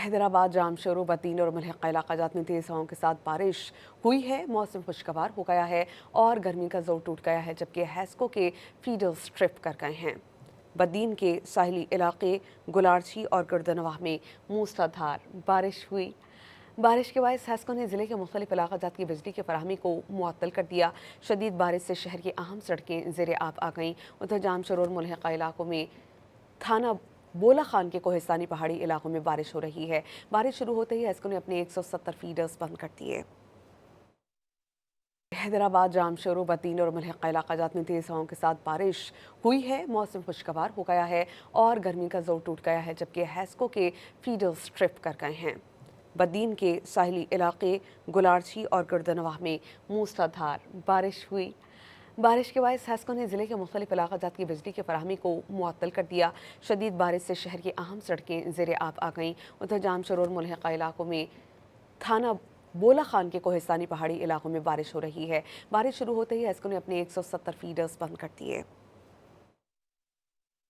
हैदराबाद, जामशोरो, बतीन और मलहका इलाकाजात में तेज़ हवाओं के साथ बारिश हुई है। मौसम खुशगवार हो गया है और गर्मी का जोर टूट गया है, जबकि हैस्को के फीडर्स ट्रिप कर गए हैं। बदीन के साहिली इलाके गुलारची और गर्दनवाह में मूसलाधार बारिश हुई। बारिश के बाद हैस्को ने ज़िले के मुख्तलिफ इलाकाजात की बिजली की फराहमी को मुअत्तल कर दिया। शदीद बारिश से शहर की अहम सड़कें ज़ेर आब आ गईं। उधर जामशोरो और मुलहका इलाकों में थाना बोला खान के कोहिस्तानी पहाड़ी इलाकों में बारिश हो रही है। बारिश शुरू होते ही हैस्को ने अपने 170 फीडर्स बंद कर दिए। हैदराबाद, जामशोरो, बतीन और मलहका इलाकाजात में तेज़ हवाओं के साथ बारिश हुई है। मौसम खुशगवार हो गया है और गर्मी का जोर टूट गया है, जबकि हैस्को के फीडर्स ट्रिप कर गए हैं। बदीन के साहिली इलाके गुलारची और गर्दनवाह में मूसलाधार बारिश हुई। बारिश के बाद हैस्को ने ज़िले के मुख्तलिफ इलाकाजात की बिजली की फराहमी को मुअत्तल कर दिया। शदीद बारिश से शहर की अहम सड़कें ज़ेर आब आ गईं। उधर जामशोरो और मुलहका इलाकों में थाना बोला खान के कोहिस्तानी पहाड़ी इलाकों में बारिश हो रही है। बारिश शुरू होते ही हैस्को ने अपने 170 फीडर्स बंद कर दिए।